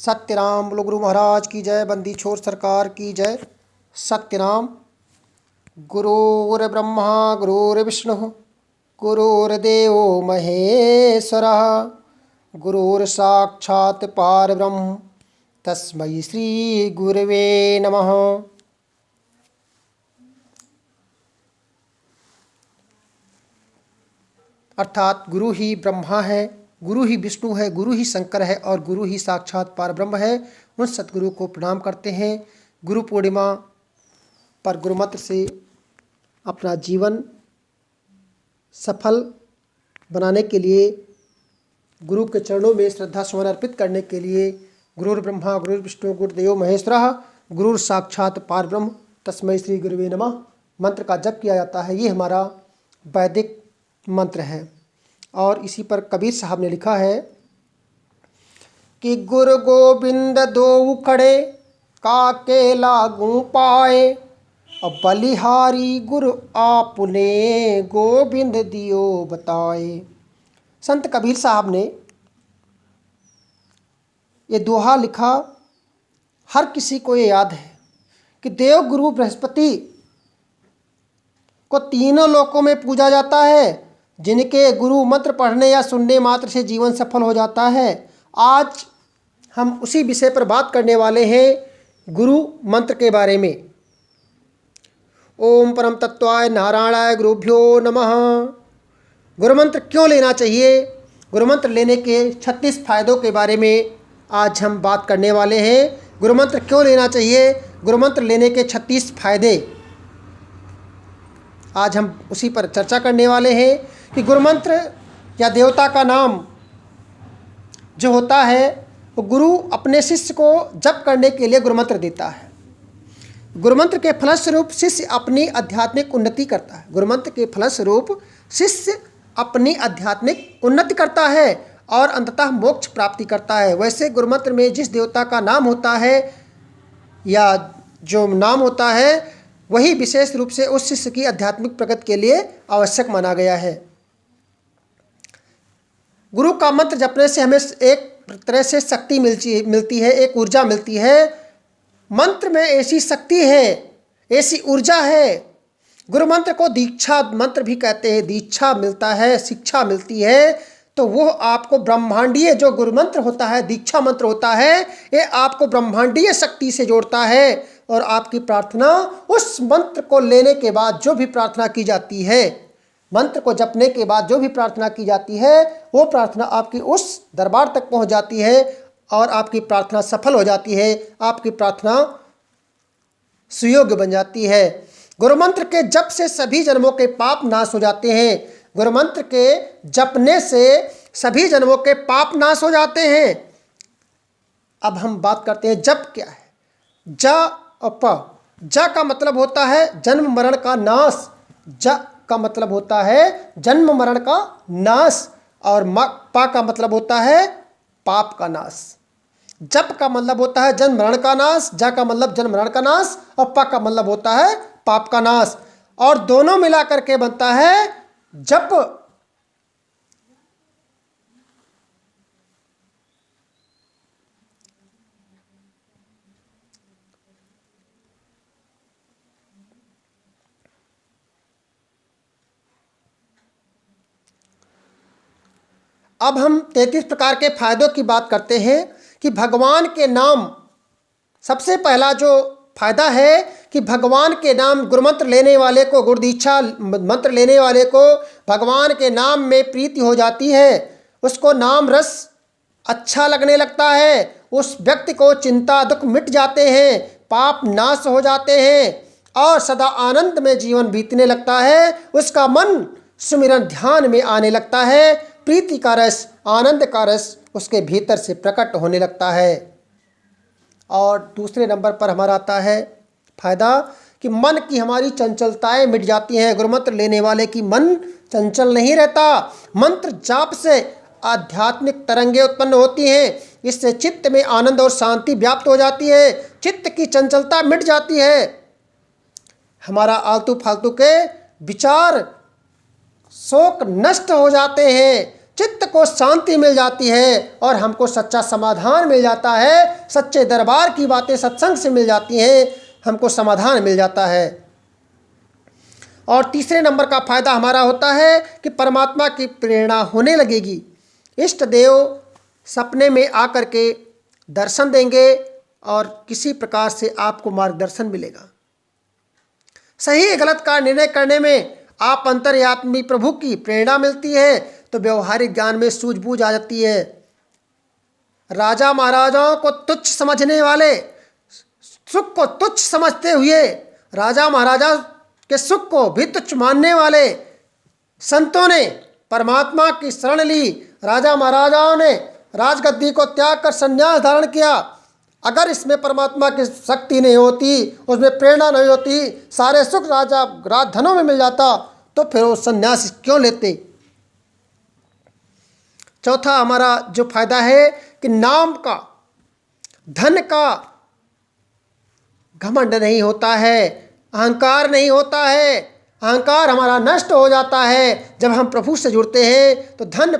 सत्यनाम बोलो गुरु महाराज की जय। बंदी छोर सरकार की जय। सत्यनाम। गुरुर्ब्रह्मा गुरुर्विष्णु गुरुर्देव महेश्वरः गुरुर्साक्षात् परब्रह्म तस्मै श्री गुरवे नमः। अर्थात गुरु ही ब्रह्मा है, गुरु ही विष्णु है, गुरु ही शंकर है और गुरु ही साक्षात परब्रह्म है। उन सतगुरु को प्रणाम करते हैं। गुरु पूर्णिमा पर गुरुमंत्र से अपना जीवन सफल बनाने के लिए, गुरु के चरणों में श्रद्धा सुमन अर्पित करने के लिए गुरुर् ब्रह्मा गुरुर् विष्णु गुरुदेव महेश्वरः गुरुर् साक्षात परब्रह्म तस्मै श्री गुरुवे नमः मंत्र का जप किया जाता है। ये हमारा वैदिक मंत्र है। और इसी पर कबीर साहब ने लिखा है कि गुरु गोविंद दो खड़े काके लागू पाए, अब बलिहारी गुरु आपने गोविंद दियो बताए। संत कबीर साहब ने ये दोहा लिखा। हर किसी को ये याद है कि देव गुरु बृहस्पति को तीनों लोकों में पूजा जाता है, जिनके गुरु मंत्र पढ़ने या सुनने मात्र से जीवन सफल हो जाता है। आज हम उसी विषय पर बात करने वाले हैं, गुरु मंत्र के बारे में। ओम परम तत्वाय नारायणाय गुरुभ्यो नमः। गुरु मंत्र क्यों लेना चाहिए, गुरु मंत्र लेने के 36 फायदों के बारे में आज हम बात करने वाले हैं। गुरु मंत्र क्यों लेना चाहिए, गुरु मंत्र लेने के 36 फायदे, आज हम उसी पर चर्चा करने वाले हैं कि गुरु मंत्र या देवता का नाम जो होता है वो गुरु अपने शिष्य को जप करने के लिए गुरु मंत्र देता है। गुरु मंत्र के फलस्वरूप शिष्य अपनी आध्यात्मिक उन्नति करता है। गुरु मंत्र के फलस्वरूप शिष्य अपनी आध्यात्मिक उन्नति करता है और अंततः मोक्ष प्राप्ति करता है। वैसे गुरु मंत्र में जिस देवता का नाम होता है या जो नाम होता है वही विशेष रूप से उस शिष्य की आध्यात्मिक प्रगति के लिए आवश्यक माना गया है। गुरु का मंत्र जपने से हमें एक तरह से शक्ति मिलती है, एक ऊर्जा मिलती है। मंत्र में ऐसी शक्ति है, ऐसी ऊर्जा है। गुरु मंत्र को दीक्षा मंत्र भी कहते हैं। दीक्षा मिलता है, शिक्षा मिलती है, तो वो आपको ब्रह्मांडीय जो गुरु मंत्र होता है, दीक्षा मंत्र होता है, ये आपको ब्रह्मांडीय शक्ति से जोड़ता है। और आपकी प्रार्थना उस मंत्र को लेने के बाद जो भी प्रार्थना की जाती है, मंत्र को जपने के बाद जो भी प्रार्थना की जाती है, वो प्रार्थना आपकी उस दरबार तक पहुंच जाती है और आपकी प्रार्थना सफल हो जाती है, आपकी प्रार्थना सुयोग्य बन जाती है। गुरु मंत्र के जप से सभी जन्मों के पाप नाश हो जाते हैं। गुरु मंत्र के जपने से सभी जन्मों के पाप नाश हो जाते हैं। अब हम बात करते हैं जप क्या है। ज और प। ज का मतलब होता है जन्म मरण का नाश। ज का मतलब होता है जन्म मरण का नाश और पा का मतलब होता है पाप का नाश। जप का मतलब होता है जन्म मरण का नाश, ज का मतलब जन्म मरण का नाश और प का मतलब होता है पाप का नाश, और दोनों मिलाकर के बनता है जप। अब हम 33 प्रकार के फायदों की बात करते हैं कि भगवान के नाम, सबसे पहला जो फायदा है कि भगवान के नाम, गुरु मंत्र लेने वाले को, गुरु दीक्षा मंत्र लेने वाले को भगवान के नाम में प्रीति हो जाती है। उसको नाम रस अच्छा लगने लगता है। उस व्यक्ति को चिंता दुख मिट जाते हैं, पाप नाश हो जाते हैं और सदा आनंद में जीवन बीतने लगता है। उसका मन सुमिरन ध्यान में आने लगता है। प्रीति का रस, आनंद का रस उसके भीतर से प्रकट होने लगता है। और दूसरे नंबर पर हमारा आता है फायदा कि मन की हमारी चंचलताएं मिट जाती हैं। गुरु मंत्र लेने वाले की मन चंचल नहीं रहता। मंत्र जाप से आध्यात्मिक तरंगें उत्पन्न होती हैं। इससे चित्त में आनंद और शांति व्याप्त हो जाती है। चित्त की चंचलता मिट जाती है। हमारा आलतू फालतू के विचार शोक नष्ट हो जाते हैं। चित्त को शांति मिल जाती है और हमको सच्चा समाधान मिल जाता है। सच्चे दरबार की बातें सत्संग से मिल जाती हैं, हमको समाधान मिल जाता है। और तीसरे नंबर का फायदा हमारा होता है कि परमात्मा की प्रेरणा होने लगेगी। इष्ट देव सपने में आकर के दर्शन देंगे और किसी प्रकार से आपको मार्गदर्शन मिलेगा। सही गलत का निर्णय करने में आप अंतर्यामी प्रभु की प्रेरणा मिलती है तो व्यवहारिक ज्ञान में सूझबूझ आ जाती है। राजा महाराजाओं को तुच्छ समझने वाले, सुख को तुच्छ समझते हुए राजा महाराजा के सुख को भी तुच्छ मानने वाले संतों ने परमात्मा की शरण ली। राजा महाराजाओं ने राजगद्दी को त्याग कर संन्यास धारण किया। अगर इसमें परमात्मा की शक्ति नहीं होती, उसमें प्रेरणा नहीं होती, सारे सुख राजा राजधनों में मिल जाता, तो फिर वो संन्यास क्यों लेते। चौथा हमारा जो फायदा है कि नाम का, धन का घमंड नहीं होता है, अहंकार नहीं होता है। अहंकार हमारा नष्ट हो जाता है जब हम प्रभु से जुड़ते हैं तो धन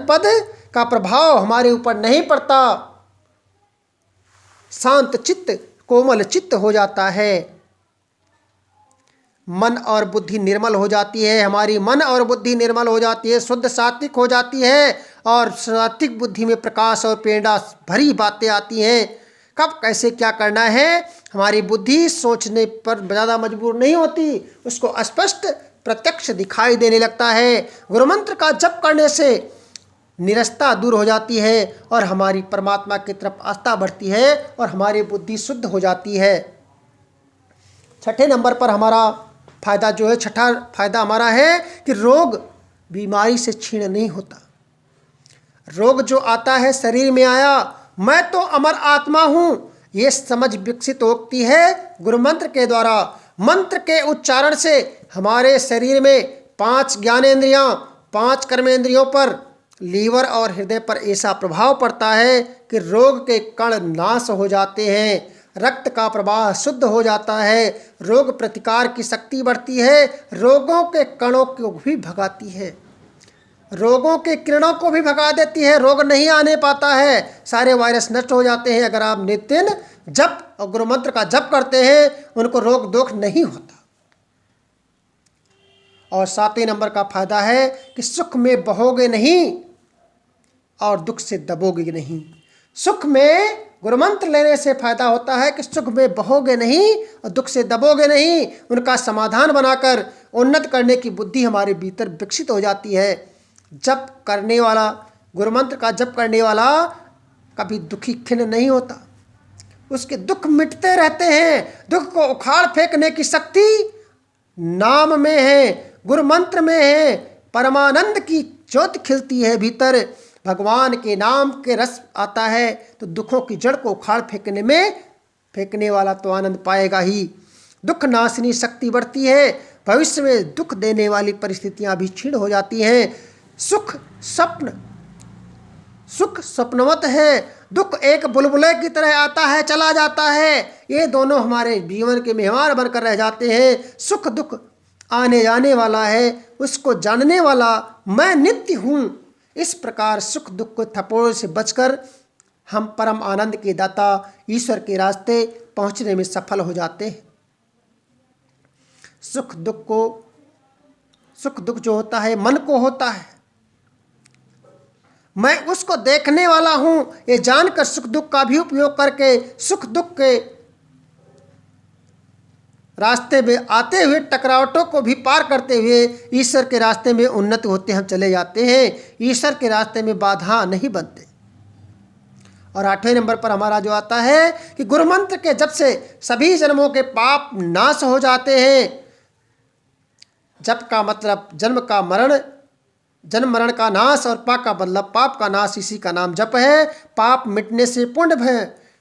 पद का प्रभाव हमारे ऊपर नहीं पड़ता। शांत चित्त, कोमल चित्त हो जाता है। मन और बुद्धि निर्मल हो जाती है, हमारी मन और बुद्धि निर्मल हो जाती है, शुद्ध सात्विक हो जाती है और सात्विक बुद्धि में प्रकाश और प्रेरणा भरी बातें आती हैं। कब कैसे क्या करना है हमारी बुद्धि सोचने पर ज़्यादा मजबूर नहीं होती, उसको स्पष्ट प्रत्यक्ष दिखाई देने लगता है। गुरुमंत्र का जप करने से निरस्ता दूर हो जाती है और हमारी परमात्मा की तरफ आस्था बढ़ती है और हमारी बुद्धि शुद्ध हो जाती है। छठे नंबर पर हमारा फायदा जो है, छठा फायदा हमारा है कि रोग बीमारी से क्षीण नहीं होता। रोग जो आता है शरीर में आया, मैं तो अमर आत्मा हूँ, ये समझ विकसित होती है गुरुमंत्र के द्वारा। मंत्र के उच्चारण से हमारे शरीर में 5 ज्ञानेंद्रियाँ, 5 कर्मेंद्रियों पर, लीवर और हृदय पर ऐसा प्रभाव पड़ता है कि रोग के कण नाश हो जाते हैं, रक्त का प्रवाह शुद्ध हो जाता है, रोग प्रतिकार की शक्ति बढ़ती है, रोगों के कणों को भी भगाती है, रोगों के किरणों को भी भगा देती है, रोग नहीं आने पाता है, सारे वायरस नष्ट हो जाते हैं। अगर आप नित्य जप और गुरुमंत्र का जप करते हैं उनको रोग दोष नहीं होता। और 7वें नंबर का फायदा है कि सुख में बहोगे नहीं और दुख से दबोगे नहीं। सुख में गुरुमंत्र लेने से फायदा होता है कि सुख में बहोगे नहीं और दुख से दबोगे नहीं, उनका समाधान बनाकर उन्नत करने की बुद्धि हमारे भीतर विकसित हो जाती है। जप करने वाला, गुरुमंत्र का जप करने वाला कभी दुखी खिन्न नहीं होता, उसके दुख मिटते रहते हैं। दुख को उखाड़ फेंकने की शक्ति नाम में है, गुरुमंत्र में है। परमानंद की ज्योति खिलती है भीतर, भगवान के नाम के रस आता है तो दुखों की जड़ को उखाड़ फेंकने वाला तो आनंद पाएगा ही। दुख नाशनी शक्ति बढ़ती है, भविष्य में दुख देने वाली परिस्थितियां भी क्षीण हो जाती हैं। सुख स्वप्नवत है, दुख एक बुलबुले की तरह आता है चला जाता है, ये दोनों हमारे जीवन के मेहमान बनकर रह जाते हैं। सुख दुख आने जाने वाला है, उसको जानने वाला मैं नित्य हूँ। इस प्रकार सुख दुख को थपोड़े से बचकर हम परम आनंद के दाता ईश्वर के रास्ते पहुँचने में सफल हो जाते हैं। सुख दुख जो होता है मन को होता है, मैं उसको देखने वाला हूँ, ये जानकर सुख दुख का भी उपयोग करके सुख दुख के रास्ते में आते हुए टकरावटों को भी पार करते हुए ईश्वर के रास्ते में उन्नत होते हम चले जाते हैं। ईश्वर के रास्ते में बाधा नहीं बनते। और 8वें नंबर पर हमारा जो आता है कि गुरुमंत्र के जप से सभी जन्मों के पाप नाश हो जाते हैं। जप का मतलब जन्म मरण का नाश और पाप का मतलब पाप का नाश, इसी का नाम जप है। पाप मिटने से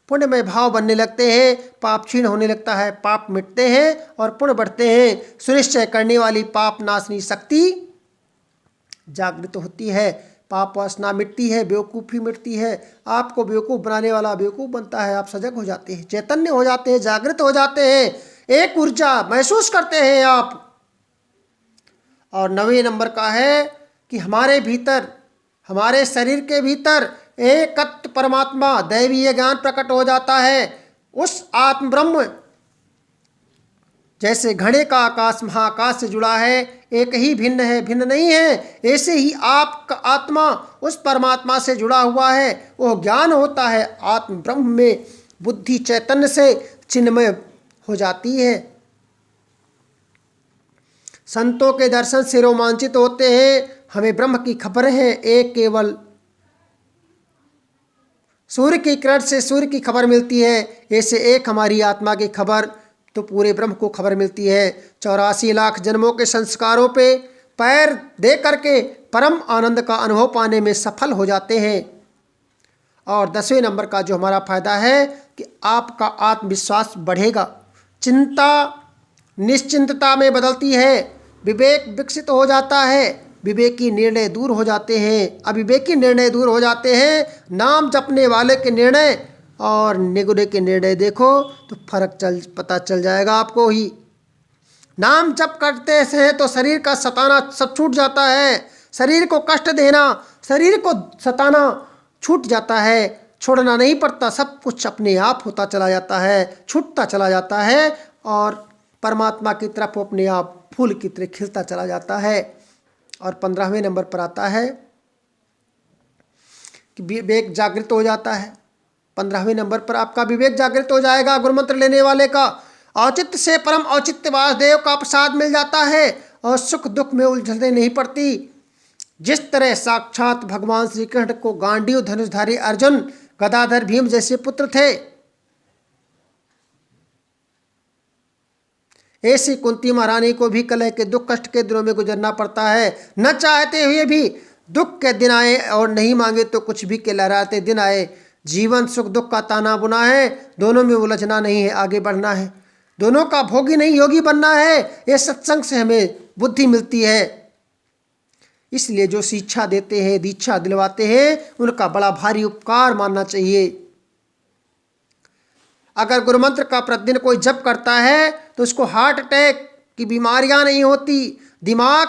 पुण्यमय भाव बनने लगते हैं, पाप क्षीण होने लगता है, पाप मिटते हैं और पुण्य बढ़ते हैं। सुनिश्चय करने वाली पाप नाशनी शक्ति जागृत होती है, पाप वासना मिटती है, बेवकूफ़ी मिटती है। आपको बेवकूफ़ बनाने वाला बेवकूफ़ बनता है, आप सजग हो जाते हैं, चैतन्य हो जाते हैं, जागृत हो जाते हैं, एक ऊर्जा महसूस करते हैं आप। और 9वें नंबर का है कि हमारे भीतर, हमारे शरीर के भीतर एकत्व परमात्मा दैवीय ज्ञान प्रकट हो जाता है। उस आत्म ब्रह्म जैसे घड़े का आकाश महाकाश से जुड़ा है, एक ही भिन्न है, भिन्न नहीं है, ऐसे ही आपका आत्मा उस परमात्मा से जुड़ा हुआ है। वो ज्ञान होता है आत्म ब्रह्म में, बुद्धि चैतन्य से चिन्मय हो जाती है। संतों के दर्शन से रोमांचित होते हैं। हमें ब्रह्म की खबर है, एक केवल सूर्य की किरण से सूर्य की खबर मिलती है, ऐसे एक हमारी आत्मा की खबर तो पूरे ब्रह्म को खबर मिलती है। 84 लाख जन्मों के संस्कारों पे पैर दे करके परम आनंद का अनुभव पाने में सफल हो जाते हैं। और 10वें नंबर का जो हमारा फायदा है कि आपका आत्मविश्वास बढ़ेगा, चिंता निश्चिंतता में बदलती है, विवेक विकसित हो जाता है, विवेकी निर्णय दूर हो जाते हैं, अविवेकी निर्णय दूर हो जाते हैं। नाम जपने वाले के निर्णय और निगुरे के निर्णय देखो तो फर्क पता चल जाएगा आपको ही। नाम जप करते हैं तो शरीर का सताना सब छूट जाता है, शरीर को कष्ट देना, शरीर को सताना छूट जाता है, छोड़ना नहीं पड़ता, सब कुछ अपने आप होता चला जाता है, छूटता चला जाता है और परमात्मा की तरफ अपने आप फूल की तरह खिलता चला जाता है। और 15वें नंबर पर आता है कि विवेक जागृत हो जाता है। 15वें नंबर पर आपका विवेक जागृत हो जाएगा। गुरु मंत्र लेने वाले का औचित्य से परम औचित्य वासुदेव का प्रसाद मिल जाता है और सुख दुख में उलझने नहीं पड़ती। जिस तरह साक्षात भगवान श्री कृष्ण को गांडीव धनुषधारी अर्जुन, गदाधर भीम जैसे पुत्र थे, ऐसी कुंती महारानी को भी कलह के दुख कष्ट के दिनों में गुजरना पड़ता है। न चाहते हुए भी दुख के दिन आए और नहीं मांगे तो कुछ भी के लहराते दिन आए। जीवन सुख दुख का ताना बुना है, दोनों में उलझना नहीं है, आगे बढ़ना है, दोनों का भोगी नहीं योगी बनना है। ये सत्संग से हमें बुद्धि मिलती है। इसलिए जो शिक्षा देते हैं, दीक्षा दिलवाते हैं, उनका बड़ा भारी उपकार मानना चाहिए। अगर गुरुमंत्र का प्रतिदिन कोई जप करता है तो उसको हार्ट अटैक की बीमारियां नहीं होती, दिमाग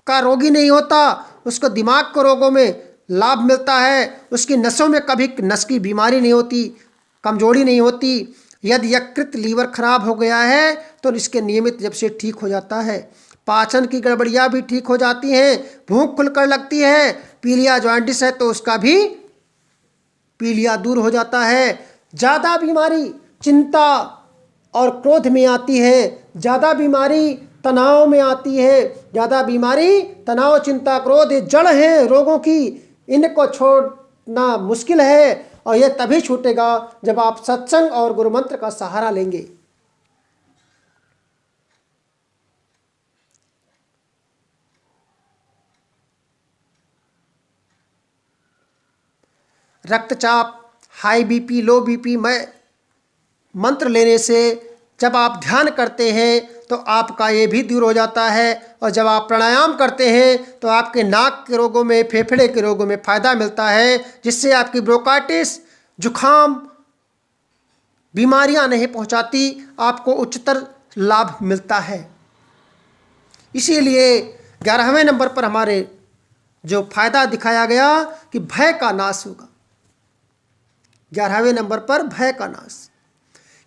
का रोगी नहीं होता, उसको दिमाग के रोगों में लाभ मिलता है, उसकी नसों में कभी नस की बीमारी नहीं होती, कमजोरी नहीं होती। यदि यकृत लीवर खराब हो गया है तो इसके नियमित जब से ठीक हो जाता है। पाचन की गड़बड़ियाँ भी ठीक हो जाती हैं, भूख खुलकर लगती है, पीलिया जॉइंटिस है तो उसका भी पीलिया दूर हो जाता है। ज़्यादा बीमारी चिंता और क्रोध में आती है, ज़्यादा बीमारी तनाव में आती है, ज़्यादा बीमारी तनाव चिंता क्रोध ये जड़ हैं रोगों की, इनको छोड़ना मुश्किल है और यह तभी छूटेगा जब आप सत्संग और गुरुमंत्र का सहारा लेंगे। रक्तचाप, हाई बीपी, लो बीपी में मंत्र लेने से जब आप ध्यान करते हैं तो आपका ये भी दूर हो जाता है। और जब आप प्राणायाम करते हैं तो आपके नाक के रोगों में, फेफड़े के रोगों में फ़ायदा मिलता है, जिससे आपकी ब्रोंकाइटिस, जुखाम बीमारियां नहीं पहुंचाती, आपको उच्चतर लाभ मिलता है। इसीलिए 11वें नंबर पर हमारे जो फायदा दिखाया गया कि भय का नाश होगा। 11वें नंबर पर भय का नाश,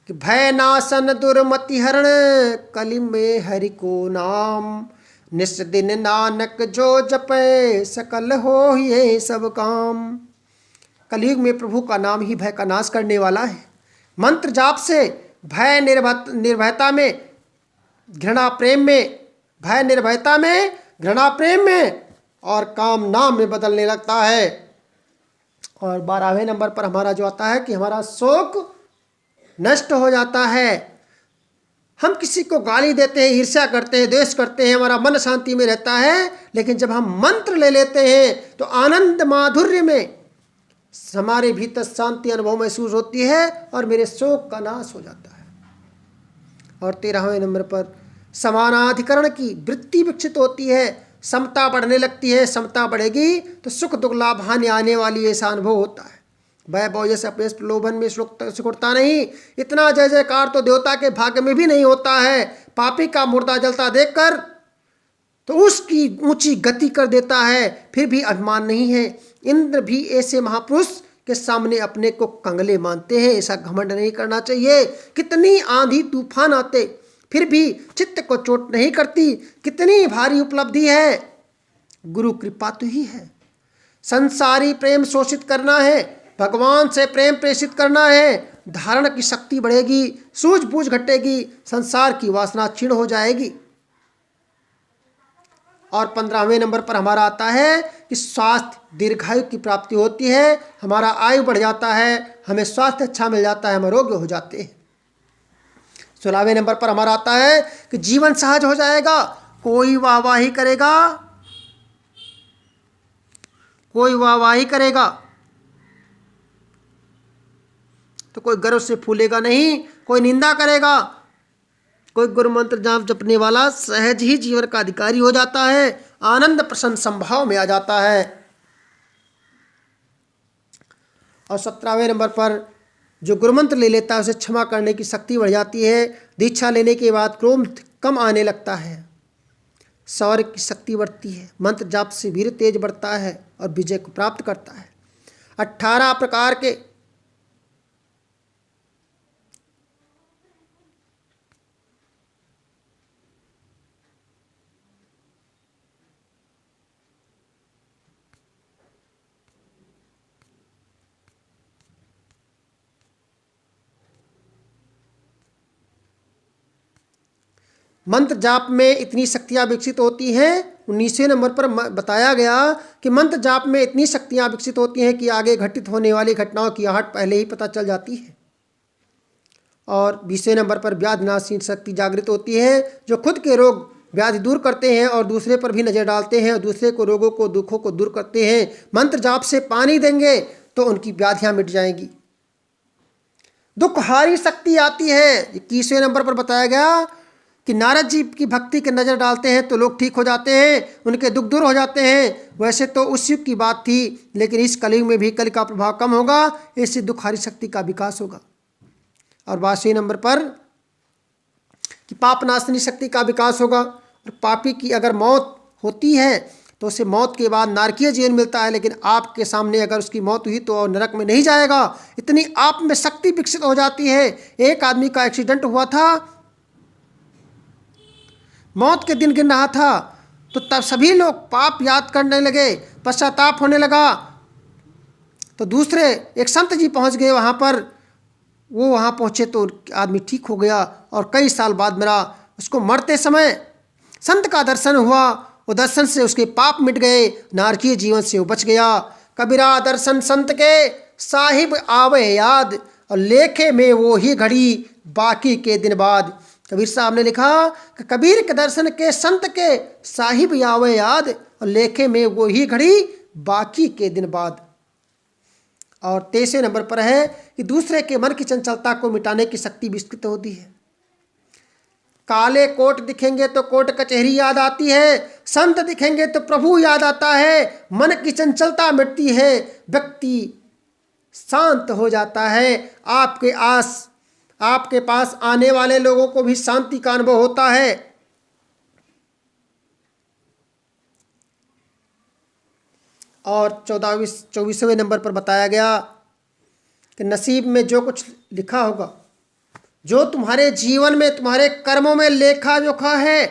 कि भय नाशन दुर्मति हरण, कलि में हरि को नाम, निस दिन नानक जो जपे, सकल हो ये सब काम। कलयुग में प्रभु का नाम ही भय का नाश करने वाला है। मंत्र जाप से भय निर्भयता में, घृणा प्रेम में, भय निर्भयता में, घृणा प्रेम में और काम नाम में बदलने लगता है। और 12वें नंबर पर हमारा जो आता है कि हमारा शोक नष्ट हो जाता है। हम किसी को गाली देते हैं, ईर्ष्या करते हैं, द्वेष करते हैं, हमारा मन शांति में रहता है, लेकिन जब हम मंत्र ले लेते हैं तो आनंद माधुर्य में हमारे भीतर शांति अनुभव महसूस होती है और मेरे शोक का नाश हो जाता है। और 13वें नंबर पर समानाधिकरण की वृत्ति विकसित होती है, समता बढ़ने लगती है। समता बढ़ेगी तो सुख दुख लाभ हानि आने वाली ऐसा अनुभव होता है। भय भौ जैसे अपने प्रलोभन में सिकुड़ता नहीं। इतना जय जयकार तो देवता के भाग्य में भी नहीं होता है। पापी का मुर्दा जलता देखकर तो उसकी ऊंची गति कर देता है, फिर भी अभिमान नहीं है। इंद्र भी ऐसे महापुरुष के सामने अपने को कंगले मानते हैं। ऐसा घमंड नहीं करना चाहिए। कितनी आंधी तूफान आते फिर भी चित्त को चोट नहीं करती। कितनी भारी उपलब्धि है, गुरु कृपा तो ही है। संसारी प्रेम शोषित करना है, भगवान से प्रेम प्रेषित करना है, धारण की शक्ति बढ़ेगी, सूझबूझ घटेगी, संसार की वासना क्षीण हो जाएगी। और 15वें नंबर पर हमारा आता है कि स्वास्थ्य दीर्घायु की प्राप्ति होती है। हमारा आयु बढ़ जाता है, हमें स्वास्थ्य अच्छा मिल जाता है, हम आरोग्य हो जाते हैं। 16वें नंबर पर हमारा आता है कि जीवन सहज हो जाएगा। कोई वाहवाही करेगा, कोई वाहवाही करेगा तो कोई गर्व से फूलेगा नहीं, कोई निंदा करेगा। कोई गुरु मंत्र जाप जपने वाला सहज ही जीवन का अधिकारी हो जाता है, आनंद प्रसन्न संभाव में आ जाता है। और 17वें नंबर पर जो गुरु मंत्र ले लेता है उसे क्षमा करने की शक्ति बढ़ जाती है। दीक्षा लेने के बाद क्रोध कम आने लगता है, शौर्य की शक्ति बढ़ती है, मंत्र जाप से वीर तेज बढ़ता है और विजय को प्राप्त करता है। 18 प्रकार के मंत्र जाप में इतनी शक्तियाँ विकसित होती हैं। 19वें नंबर पर बताया गया कि मंत्र जाप में इतनी शक्तियाँ विकसित होती हैं कि आगे घटित होने वाली घटनाओं की आहट पहले ही पता चल जाती है। और 20वें नंबर पर व्याधिनाशी शक्ति जागृत होती है, जो खुद के रोग व्याधि दूर करते हैं और दूसरे पर भी नज़र डालते हैं और दूसरे को रोगों को दुखों को दूर करते हैं। मंत्र जाप से पानी देंगे तो उनकी व्याधियाँ मिट जाएंगी। दुखहारी शक्ति आती है। 21वें नंबर पर बताया गया कि नारद जी की भक्ति के नज़र डालते हैं तो लोग ठीक हो जाते हैं, उनके दुख दूर हो जाते हैं। वैसे तो उस युग की बात थी, लेकिन इस कलयुग में भी कल का प्रभाव कम होगा, इससे दुखहारी शक्ति का विकास होगा। और 22वें नंबर पर कि पाप नाशनी शक्ति का विकास होगा। और पापी की अगर मौत होती है तो उसे मौत के बाद नारकीय जीवन मिलता है, लेकिन आपके सामने अगर उसकी मौत हुई तो नरक में नहीं जाएगा। इतनी आप में शक्ति विकसित हो जाती है। एक आदमी का एक्सीडेंट हुआ था, मौत के दिन गिन रहा था, तो तब सभी लोग पाप याद करने लगे, पश्चाताप होने लगा। तो दूसरे एक संत जी पहुंच गए वहाँ पर, वो वहाँ पहुँचे तो आदमी ठीक हो गया और कई साल बाद मेरा उसको मरते समय संत का दर्शन हुआ। वो दर्शन से उसके पाप मिट गए, नारकीय जीवन से वो बच गया। कबीरा दर्शन संत के साहिब आवे याद, और लेखे में वो ही घड़ी बाकी के दिन बाद। कबीर साहब ने लिखा कि कबीर के दर्शन के संत के साहिब आवे याद, और लेखे में वो ही घड़ी बाकी के दिन बाद। और 23वें नंबर पर है कि दूसरे के मन की चंचलता को मिटाने की शक्ति विकसित होती है। काले कोट दिखेंगे तो कोर्ट कचहरी याद आती है, संत दिखेंगे तो प्रभु याद आता है, मन की चंचलता मिटती है, व्यक्ति शांत हो जाता है। आपके पास आने वाले लोगों को भी शांति का अनुभव होता है। और 24वें नंबर पर बताया गया कि नसीब में जो कुछ लिखा होगा, जो तुम्हारे जीवन में तुम्हारे कर्मों में लेखा जोखा है,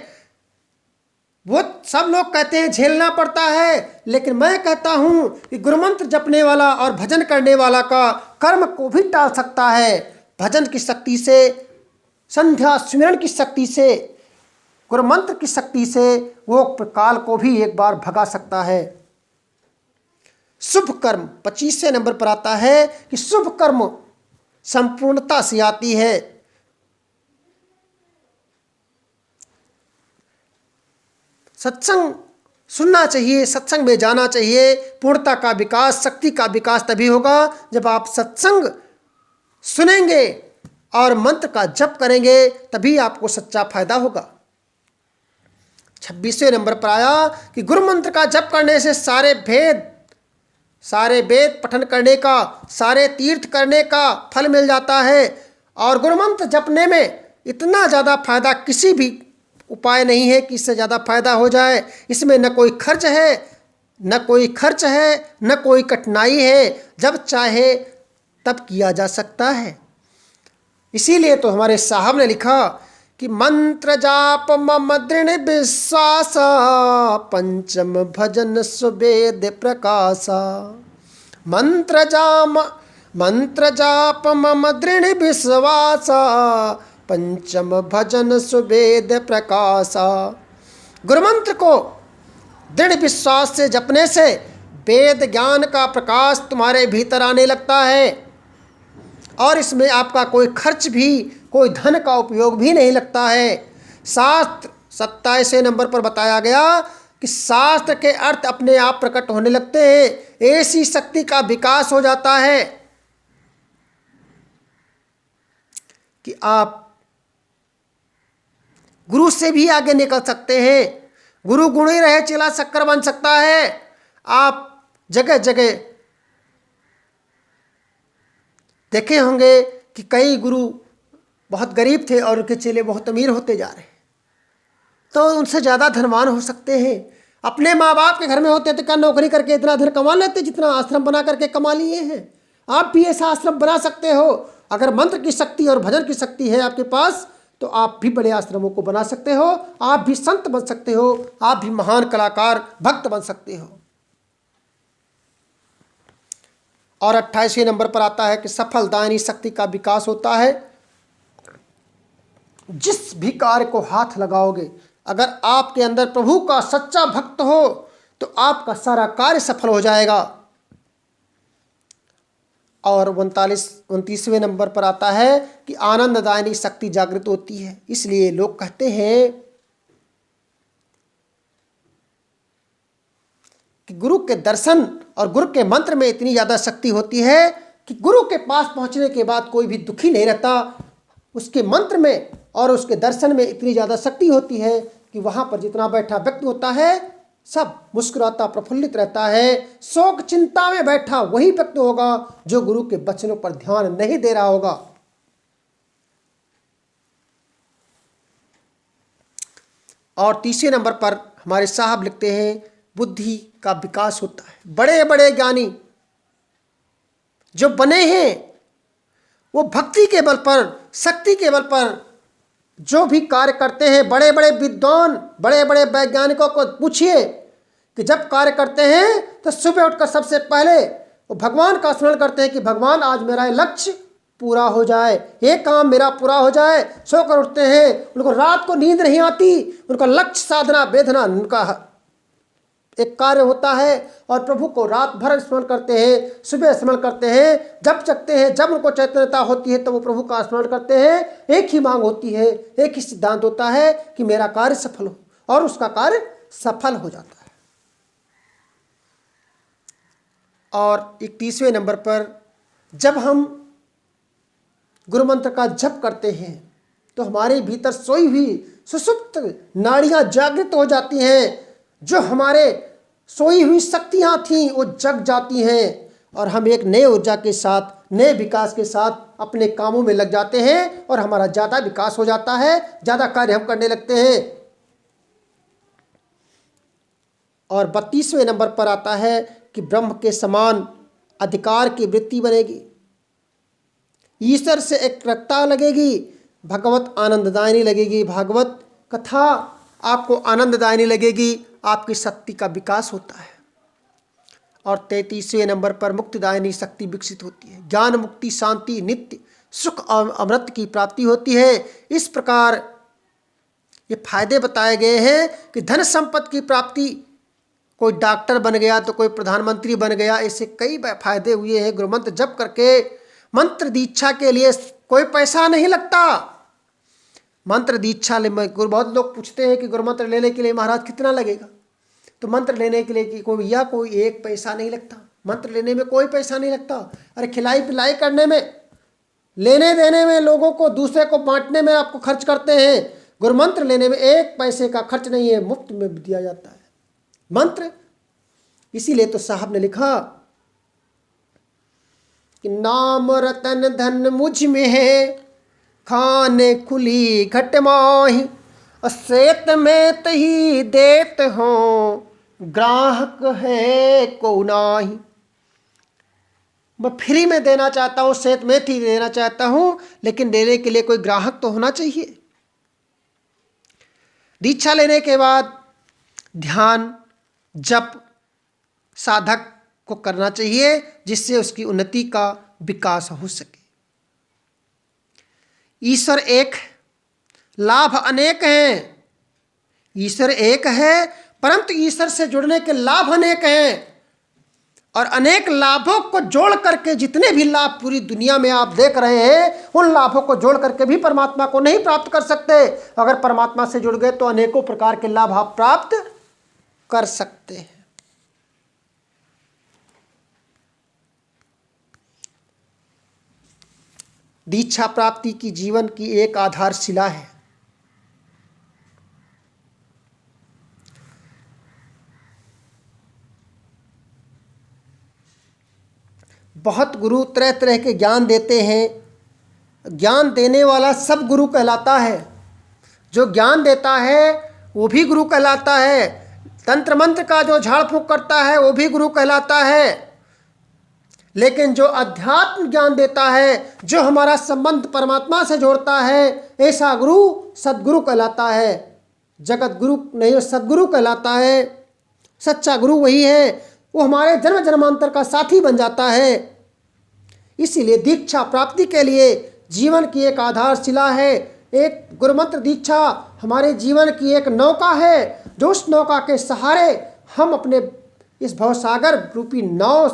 वो सब लोग कहते हैं झेलना पड़ता है, लेकिन मैं कहता हूं कि गुरुमंत्र जपने वाला और भजन करने वाला का कर्म को भी टाल सकता है। भजन की शक्ति से, संध्या सुमिरन की शक्ति से, गुरुमंत्र की शक्ति से वो काल को भी एक बार भगा सकता है। शुभ कर्म 25वें नंबर पर आता है कि शुभ कर्म संपूर्णता से आती है। सत्संग सुनना चाहिए, सत्संग में जाना चाहिए। पूर्णता का विकास, शक्ति का विकास तभी होगा जब आप सत्संग सुनेंगे और मंत्र का जप करेंगे, तभी आपको सच्चा फायदा होगा। 26वें नंबर पर आया कि गुरु मंत्र का जप करने से सारे वेद पठन करने का, सारे तीर्थ करने का फल मिल जाता है। और गुरु मंत्र जपने में इतना ज़्यादा फायदा किसी भी उपाय नहीं है कि इससे ज़्यादा फायदा हो जाए। इसमें न कोई खर्च है, न कोई कठिनाई है। जब चाहे तब किया जा सकता है। इसीलिए तो हमारे साहब ने लिखा कि मंत्र जाप मम दृढ़ विश्वास, पंचम भजन सुवेद प्रकाशा। मंत्र जाप मम दृढ़ विश्वास, पंचम भजन सुवेद प्रकाशा। गुरुमंत्र को दृढ़ विश्वास से जपने से वेद ज्ञान का प्रकाश तुम्हारे भीतर आने लगता है और इसमें आपका कोई खर्च भी, कोई धन का उपयोग भी नहीं लगता है। शास्त्र 27वें नंबर पर बताया गया कि शास्त्र के अर्थ अपने आप प्रकट होने लगते हैं। ऐसी शक्ति का विकास हो जाता है कि आप गुरु से भी आगे निकल सकते हैं। गुरु गुण ही रहे चेला शक्कर बन सकता है। आप जगह जगह देखे होंगे कि कई गुरु बहुत गरीब थे और उनके चेले बहुत अमीर होते जा रहे हैं, तो उनसे ज़्यादा धनवान हो सकते हैं। अपने माँ बाप के घर में होते तो क्या नौकरी करके इतना धन कमा लेते जितना आश्रम बना करके कमा लिए हैं। आप भी ऐसा आश्रम बना सकते हो। अगर मंत्र की शक्ति और भजन की शक्ति है आपके पास तो आप भी बड़े आश्रमों को बना सकते हो। आप भी संत बन सकते हो। आप भी महान कलाकार भक्त बन सकते हो। और 28वें नंबर पर आता है कि सफल दायनी शक्ति का विकास होता है। जिस भी कार्य को हाथ लगाओगे, अगर आपके अंदर प्रभु का सच्चा भक्त हो तो आपका सारा कार्य सफल हो जाएगा। और 29वें नंबर पर आता है कि आनंददायनी शक्ति जागृत होती है। इसलिए लोग कहते हैं कि गुरु के दर्शन और गुरु के मंत्र में इतनी ज़्यादा शक्ति होती है कि गुरु के पास पहुंचने के बाद कोई भी दुखी नहीं रहता। उसके मंत्र में और उसके दर्शन में इतनी ज़्यादा शक्ति होती है कि वहाँ पर जितना बैठा व्यक्ति होता है सब मुस्कुराता प्रफुल्लित रहता है। शोक चिंता में बैठा वही व्यक्ति होगा जो गुरु के वचनों पर ध्यान नहीं दे रहा होगा। और 30वें नंबर पर हमारे साहब लिखते हैं बुद्धि का विकास होता है। बड़े बड़े ज्ञानी जो बने हैं वो भक्ति के बल पर, शक्ति के बल पर जो भी कार्य करते हैं। बड़े बड़े विद्वान, बड़े बड़े वैज्ञानिकों को पूछिए कि जब कार्य करते हैं तो सुबह उठकर सबसे पहले वो भगवान का स्मरण करते हैं कि भगवान आज मेरा लक्ष्य पूरा हो जाए, ये काम मेरा पूरा हो जाए। सोकर उठते हैं, उनको रात को नींद नहीं आती, उनका लक्ष्य साधना वेदना उनका एक कार्य होता है। और प्रभु को रात भर स्मरण करते हैं, सुबह स्मरण करते हैं, जब जगते हैं, जब उनको चैतन्यता होती है तो वो प्रभु का स्मरण करते हैं। एक ही मांग होती है, एक ही सिद्धांत होता है कि मेरा कार्य सफल हो, और उसका कार्य सफल हो जाता है। और 31वें नंबर पर जब हम गुरु मंत्र का जप करते हैं तो हमारे भीतर सोई हुई सुसुप्त नाड़ियाँ जागृत हो जाती हैं। जो हमारे सोई हुई शक्तियाँ थीं वो जग जाती हैं और हम एक नए ऊर्जा के साथ, नए विकास के साथ अपने कामों में लग जाते हैं और हमारा ज़्यादा विकास हो जाता है, ज़्यादा कार्य हम करने लगते हैं। और 32वें नंबर पर आता है कि ब्रह्म के समान अधिकार की वृत्ति बनेगी, ईश्वर से एकाग्रता लगेगी, भगवत आनंददायिनी लगेगी। भागवत कथा आपको आनंददायिनी लगेगी, आपकी शक्ति का विकास होता है। और 33वें नंबर पर मुक्तिदायिनी शक्ति विकसित होती है। ज्ञान, मुक्ति, शांति, नित्य सुख और अमृत की प्राप्ति होती है। इस प्रकार ये फायदे बताए गए हैं कि धन संपत्ति की प्राप्ति, कोई डॉक्टर बन गया तो कोई प्रधानमंत्री बन गया, ऐसे कई फायदे हुए हैं गुरु मंत्र जप करके। मंत्र दीक्षा के लिए कोई पैसा नहीं लगता। मंत्र दीक्षा ले, बहुत लोग पूछते हैं कि गुरु मंत्र लेने के लिए महाराज कितना लगेगा, तो मंत्र लेने के लिए कि कोई एक पैसा नहीं लगता। मंत्र लेने में कोई पैसा नहीं लगता। अरे खिलाई पिलाई करने में, लेने देने में, लोगों को दूसरे को बांटने में आपको खर्च करते हैं। गुरु मंत्र लेने में एक पैसे का खर्च नहीं है, मुफ्त में दिया जाता है मंत्र। इसीलिए तो साहब ने लिखा कि नाम रतन धन मुझ में है, खाने खुली घट माही, सेत में तही देत हो, ग्राहक है को नाही। मैं फ्री में देना चाहता हूँ, सेत में ही देना चाहता हूँ, लेकिन देने के लिए कोई ग्राहक तो होना चाहिए। दीक्षा लेने के बाद ध्यान जप साधक को करना चाहिए, जिससे उसकी उन्नति का विकास हो सके। ईश्वर एक, लाभ अनेक हैं। ईश्वर एक है, परंतु ईश्वर से जुड़ने के लाभ अनेक हैं, और अनेक लाभों को जोड़ करके जितने भी लाभ पूरी दुनिया में आप देख रहे हैं, उन लाभों को जोड़ करके भी परमात्मा को नहीं प्राप्त कर सकते। अगर परमात्मा से जुड़ गए तो अनेकों प्रकार के लाभ आप प्राप्त कर सकते हैं। दीक्षा प्राप्ति की जीवन की एक आधारशिला है। बहुत गुरु तरह तरह के ज्ञान देते हैं। ज्ञान देने वाला सब गुरु कहलाता है, जो ज्ञान देता है वो भी गुरु कहलाता है। तंत्र मंत्र का जो झाड़ फूंक करता है वो भी गुरु कहलाता है। लेकिन जो अध्यात्म ज्ञान देता है, जो हमारा संबंध परमात्मा से जोड़ता है, ऐसा गुरु सद्गुरु कहलाता है। जगत गुरु नहीं, सद्गुरु कहलाता है। सच्चा गुरु वही है, वो हमारे जन्म जन्मांतर का साथी बन जाता है। इसीलिए दीक्षा प्राप्ति के लिए जीवन की एक आधारशिला है। एक गुरुमंत्र दीक्षा हमारे जीवन की एक नौका है, जो उस नौका के सहारे हम अपने इस भवसागर रूपी नाव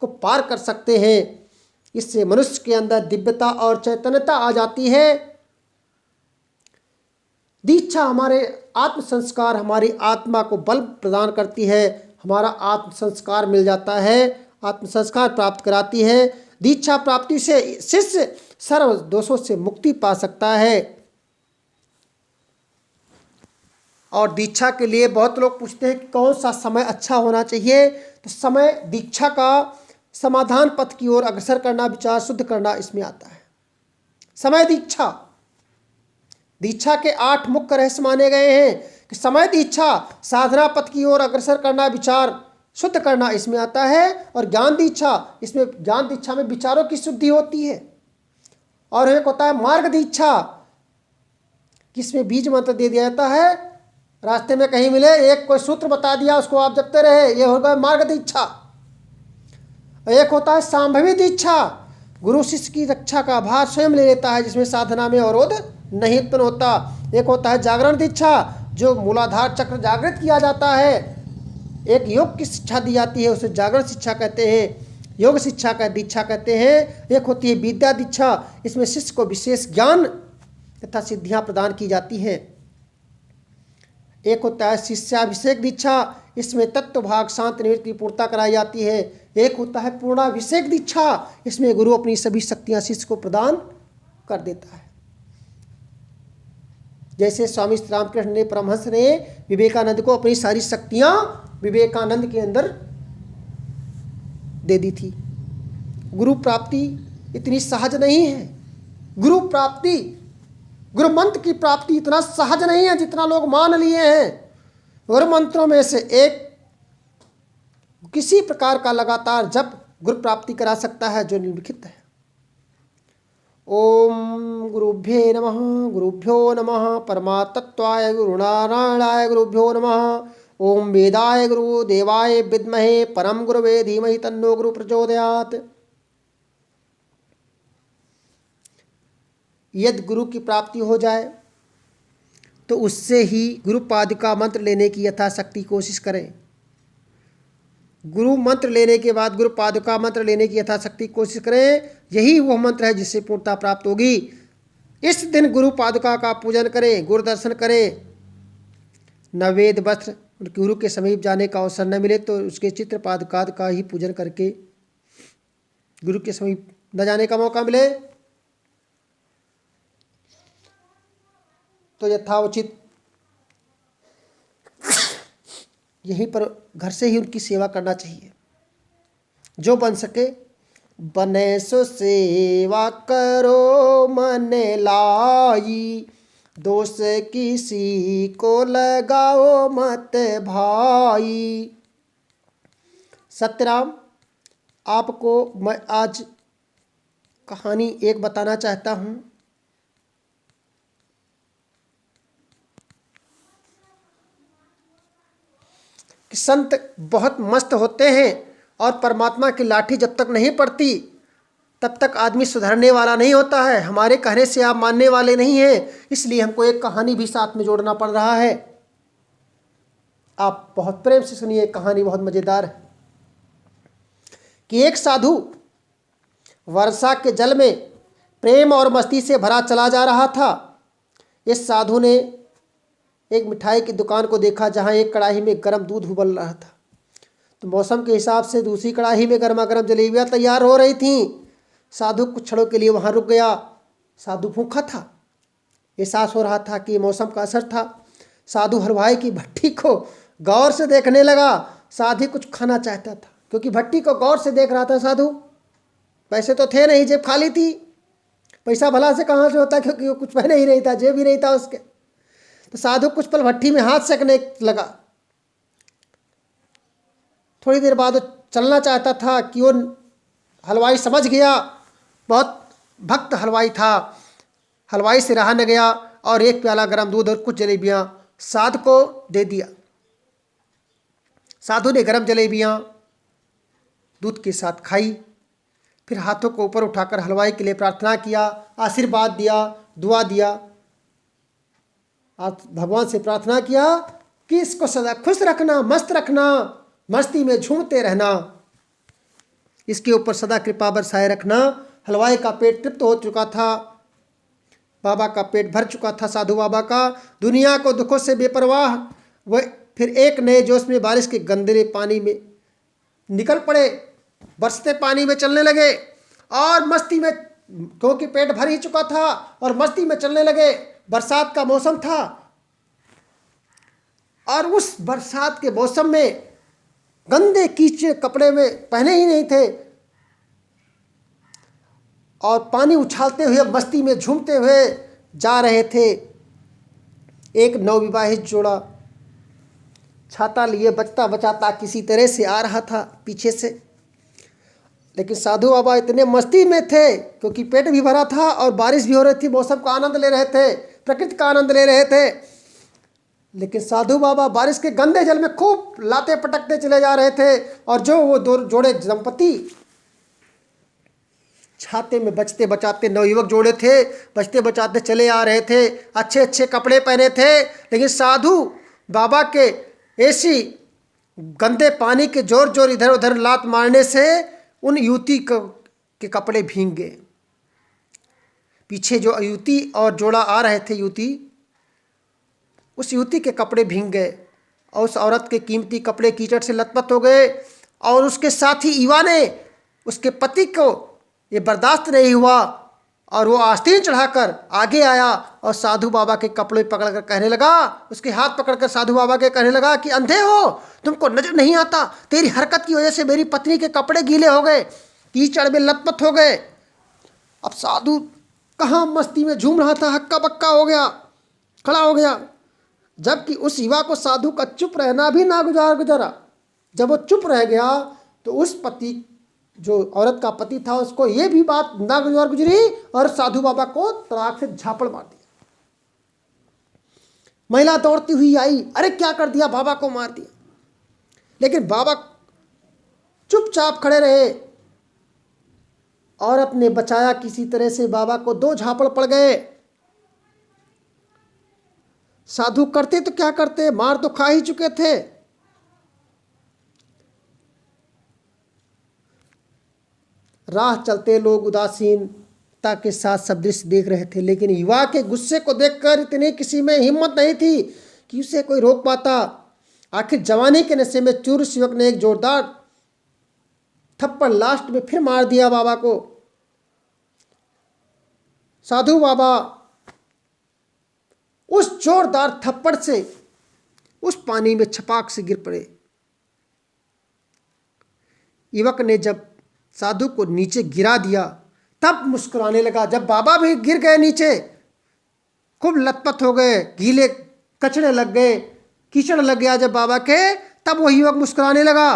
को पार कर सकते हैं। इससे मनुष्य के अंदर दिव्यता और चैतन्यता आ जाती है। दीक्षा हमारे आत्म संस्कार, हमारी आत्मा को बल प्रदान करती है। हमारा आत्म संस्कार मिल जाता है, आत्म संस्कार प्राप्त कराती है। दीक्षा प्राप्ति से शिष्य सर्व दोषों से मुक्ति पा सकता है। और दीक्षा के लिए बहुत लोग पूछते हैं कि कौन सा समय अच्छा होना चाहिए। तो समय दीक्षा का समाधान पथ की ओर अग्रसर करना, विचार शुद्ध करना, इसमें आता है। समय दीक्षा, दीक्षा के 8 मुख्य रहस्य माने गए हैं कि समय दीक्षा साधना पथ की ओर अग्रसर करना, विचार शुद्ध करना, इसमें आता है। और ज्ञान दीक्षा, इसमें ज्ञान दीक्षा में विचारों की शुद्धि होती है। और एक होता है मार्ग दीक्षा, जिसमें बीज मंत्र दे दिया जाता है। रास्ते में कहीं मिले, एक कोई सूत्र बता दिया, उसको आप जपते रहे, ये होगा मार्ग दीक्षा। एक होता है सांभवी दीक्षा, गुरु शिष्य की रक्षा का भार स्वयं ले लेता है, जिसमें साधना में अवरोध नहीं उत्पन्न होता। एक होता है जागरण दीक्षा, जो मूलाधार चक्र जागृत किया जाता है। एक योग की शिक्षा दी जाती है, उसे जागरण शिक्षा कहते हैं, योग शिक्षा का दीक्षा कहते हैं। एक होती है विद्या दीक्षा, इसमें शिष्य को विशेष ज्ञान तथा सिद्धियां प्रदान की जाती हैं। एक होता है शिष्याभिषेक दीक्षा, इसमें तत्व भाग शांत निवृत्ति की पूर्णता कराई जाती है। एक होता है पूर्णाभिषेक दीक्षा, इसमें गुरु अपनी सभी शक्तियां शिष्य को प्रदान कर देता है। जैसे स्वामी श्री रामकृष्ण ने, परमहंस ने विवेकानंद को अपनी सारी शक्तियां विवेकानंद के अंदर दे दी थी। गुरु प्राप्ति इतनी सहज नहीं है। गुरु प्राप्ति, गुरु मंत्र की प्राप्ति इतना सहज नहीं है जितना लोग मान लिए हैं। गुरु मंत्रों में से एक किसी प्रकार का लगातार जप गुरु प्राप्ति करा सकता है, जो निम्नलिखित है। ओम गुरुभ्ये नमः, गुरुभ्यो नमः, परमातत्वाय गुरुनारायणाय गुरुभ्यो नमः। ओम वेदाय गुरु देवाय विद्महे परम गुरुवे धीमहि तन्नो गुरु प्रचोदयात्। यदि गुरु की प्राप्ति हो जाए तो उससे ही गुरु पादुका मंत्र लेने की यथाशक्ति कोशिश करें। गुरु मंत्र लेने के बाद गुरु पादुका मंत्र लेने की यथाशक्ति कोशिश करें। यही वह मंत्र है जिससे पूर्णता प्राप्त होगी। इस दिन गुरु पादुका का पूजन करें, गुरु दर्शन करें। नवेद वस्त्र, गुरु के समीप जाने का अवसर न मिले तो उसके चित्र पादुका का ही पूजन करके, गुरु के समीप न जाने का मौका मिले तो यथाउचित यहीं पर घर से ही उनकी सेवा करना चाहिए। जो बन सके, बने सो सेवा करो मन लाई, दोष किसी को लगाओ मत भाई। सत्यराम, आपको मैं आज कहानी एक बताना चाहता हूँ कि संत बहुत मस्त होते हैं और परमात्मा की लाठी जब तक नहीं पड़ती तब तक आदमी सुधरने वाला नहीं होता है। हमारे कहने से आप मानने वाले नहीं हैं, इसलिए हमको एक कहानी भी साथ में जोड़ना पड़ रहा है। आप बहुत प्रेम से सुनिए, कहानी बहुत मज़ेदार है कि एक साधु वर्षा के जल में प्रेम और मस्ती से भरा चला जा रहा था। इस साधु ने एक मिठाई की दुकान को देखा जहां एक कढ़ाई में गर्म दूध उबल रहा था। तो मौसम के हिसाब से दूसरी कढ़ाई में गर्मा गर्म जलेबियाँ तैयार हो रही थीं। साधु कुछ क्षणों के लिए वहां रुक गया। साधु भूखा था, एहसास हो रहा था कि मौसम का असर था। साधु हलवाई की भट्टी को गौर से देखने लगा। साधु कुछ खाना चाहता था, क्योंकि भट्टी को गौर से देख रहा था साधु। पैसे तो थे नहीं, जेब खाली थी। पैसा भला से कहाँ से होता, क्योंकि वो कुछ पहने ही नहीं था, जेब ही नहीं था उसके। तो साधु कुछ पल भट्टी में हाथ सेकने लगा। थोड़ी देर बाद वो चलना चाहता था कि वो हलवाई समझ गया, बहुत भक्त हलवाई था। हलवाई से रहा न गया और एक प्याला गर्म दूध और कुछ जलेबियाँ साधु को दे दिया। साधु ने गर्म जलेबियाँ दूध के साथ खाई, फिर हाथों को ऊपर उठाकर हलवाई के लिए प्रार्थना किया, आशीर्वाद दिया, दुआ दिया। आज भगवान से प्रार्थना किया कि इसको सदा खुश रखना, मस्त रखना, मस्ती में झूमते रहना, इसके ऊपर सदा कृपा बरसाए रखना। हलवाई का पेट तृप्त हो चुका था, बाबा का पेट भर चुका था। साधु बाबा का दुनिया को दुखों से बेपरवाह वह फिर एक नए जोश में बारिश के गंदे पानी में निकल पड़े, बरसते पानी में चलने लगे और मस्ती में, क्योंकि पेट भर ही चुका था और मस्ती में चलने लगे। बरसात का मौसम था और उस बरसात के मौसम में गंदे कीचड़े कपड़े में पहने ही नहीं थे और पानी उछालते हुए मस्ती में झूमते हुए जा रहे थे। एक नवविवाहित जोड़ा छाता लिए बचता बचाता किसी तरह से आ रहा था पीछे से, लेकिन साधु बाबा इतने मस्ती में थे क्योंकि पेट भी भरा था और बारिश भी हो रही थी, मौसम का आनंद ले रहे थे, प्रकृति का आनंद ले रहे थे। लेकिन साधु बाबा बारिश के गंदे जल में खूब लाते पटकते चले जा रहे थे और जो वो दो जोड़े दंपति छाते में बचते बचाते, नवयुवक जोड़े थे, बचते बचाते चले आ रहे थे। अच्छे अच्छे कपड़े पहने थे, लेकिन साधु बाबा के ऐसी गंदे पानी के जोर जोर इधर उधर लात मारने से उन युवती के कपड़े भीग गए। पीछे जो युवती और जोड़ा आ रहे थे, युवती, उस युवती के कपड़े भीग गए और उस औरत के कीमती कपड़े कीचड़ से लथपथ हो गए। और उसके साथी युवा ने उसके पति को ये बर्दाश्त नहीं हुआ और वो आस्तीन चढ़ाकर आगे आया और साधु बाबा के कपड़े पकड़कर कहने लगा, उसके हाथ पकड़कर साधु बाबा के कहने लगा कि अंधे हो, तुमको नजर नहीं आता, तेरी हरकत की वजह से मेरी पत्नी के कपड़े गीले हो गए, कीचड़ में लथपथ हो गए। अब साधु कहाँ मस्ती में झूम रहा था, हक्का बक्का हो गया, खड़ा हो गया, जबकि उस युवा को साधु का चुप रहना भी ना गुजारा। जब वो चुप रह गया तो उस पति, जो औरत का पति था, उसको ये भी बात नागुजार गुजरी और साधु बाबा को तड़ाक से झापड़ मार दिया। महिला दौड़ती हुई आई, अरे क्या कर दिया, बाबा को मार दिया। लेकिन बाबा चुपचाप खड़े रहे। औरत ने बचाया किसी तरह से, बाबा को 2 झापड़ पड़ गए। साधु करते तो क्या करते, मार तो खा ही चुके थे। राह चलते लोग उदासीनता के साथ सब दृश्य देख रहे थे, लेकिन युवा के गुस्से को देखकर इतनी किसी में हिम्मत नहीं थी कि उसे कोई रोक पाता। आखिर जवानी के नशे में चूर युवक ने एक जोरदार थप्पड़ लास्ट में फिर मार दिया बाबा को। साधु बाबा उस जोरदार थप्पड़ से उस पानी में छपाक से गिर पड़े। युवक ने जब साधु को नीचे गिरा दिया तब मुस्कुराने लगा। जब बाबा भी गिर गए नीचे, खूब लथपथ हो गए, गीले कचड़े लग गए, कीचड़ लग गया जब बाबा के, तब वो युवक मुस्कुराने लगा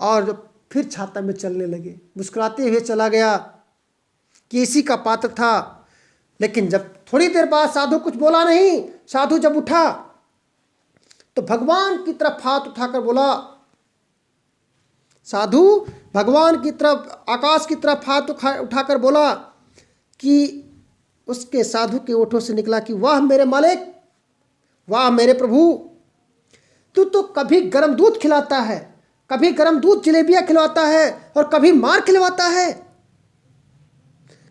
और फिर छाता में चलने लगे, मुस्कुराते हुए चला गया कि इसी का पात्र था। लेकिन जब थोड़ी देर बाद साधु कुछ बोला नहीं, साधु जब उठा तो भगवान की तरफ हाथ उठाकर बोला, साधु भगवान की तरफ, आकाश की तरफ हाथ उठाकर बोला कि उसके साधु के ओठों से निकला कि वाह मेरे मालिक, वाह मेरे प्रभु, तू तो कभी गर्म दूध खिलाता है, कभी गर्म दूध जलेबियां खिलवाता है और कभी मार खिलवाता है,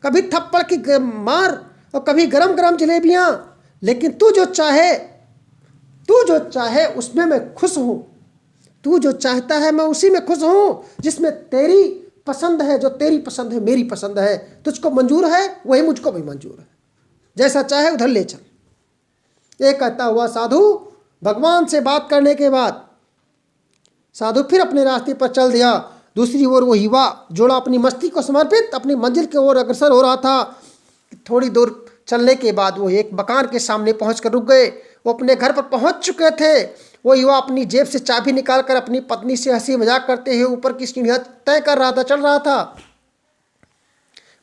कभी थप्पड़ की मार और कभी गरम गरम जलेबियां, लेकिन तू जो चाहे उसमें मैं खुश हूं, तू जो चाहता है मैं उसी में खुश हूं, जिसमें तेरी पसंद है, जो तेरी पसंद है मेरी पसंद है, तुझको मंजूर है वही मुझको भी मंजूर है, जैसा चाहे उधर ले चल। ये कहता हुआ साधु भगवान से बात करने के बाद साधु फिर अपने रास्ते पर चल दिया। दूसरी ओर वो युवा जोड़ा अपनी मस्ती को समर्पित अपनी मंजिल की ओर अग्रसर हो रहा था। थोड़ी दूर चलने के बाद वो एक मकान के सामने पहुंचकर रुक गए। वो अपने घर पर पहुंच चुके थे। वो युवा अपनी जेब से चाबी निकालकर अपनी पत्नी से हंसी मजाक करते हुए ऊपर की सीढ़ियां तय कर रहा था, चढ़ रहा था।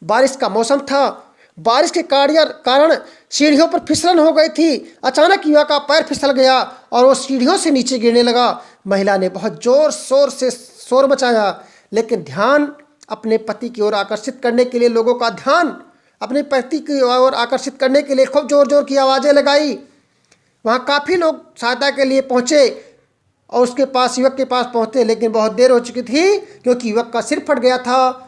बारिश का मौसम था। बारिश के कारण सीढ़ियों पर फिसलन हो गई थी। अचानक युवा का पैर फिसल गया और वो सीढ़ियों से नीचे गिरने लगा। महिला ने बहुत जोर शोर से शोर मचाया, लेकिन ध्यान अपने पति की ओर आकर्षित करने के लिए, लोगों का ध्यान अपने पति की ओर आकर्षित करने के लिए खूब जोर जोर की आवाज़ें लगाई। वहाँ काफ़ी लोग सहायता के लिए पहुँचे और उसके पास, युवक के पास पहुँचे, लेकिन बहुत देर हो चुकी थी क्योंकि युवक का सिर फट गया था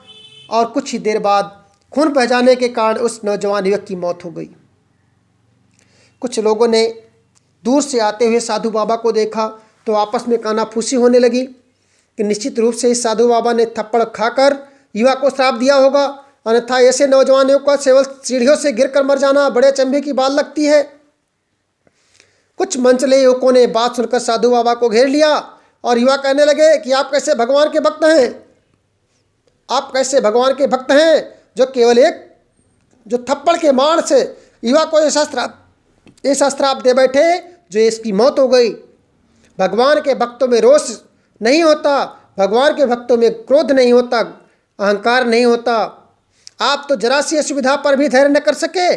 और कुछ ही देर बाद खून बह जाने के कारण उस नौजवान युवक की मौत हो गई। कुछ लोगों ने दूर से आते हुए साधु बाबा को देखा तो आपस में कानाफूसी होने लगी कि निश्चित रूप से इस साधु बाबा ने थप्पड़ खाकर युवा को श्राप दिया होगा, अन्यथा ऐसे नौजवान युवक को केवल सीढ़ियों से गिरकर मर जाना बड़े अचंभे की बात लगती है। कुछ मंचले युवकों ने बात सुनकर साधु बाबा को घेर लिया और युवा कहने लगे कि आप कैसे भगवान के भक्त हैं, आप कैसे भगवान के भक्त हैं जो केवल एक जो थप्पड़ के मार से युवा को ऐसा श्राप दे बैठे जो इसकी मौत हो गई। भगवान के भक्तों में रोष नहीं होता, भगवान के भक्तों में क्रोध नहीं होता, अहंकार नहीं होता। आप तो जरा सी असुविधा पर भी धैर्य न कर सके।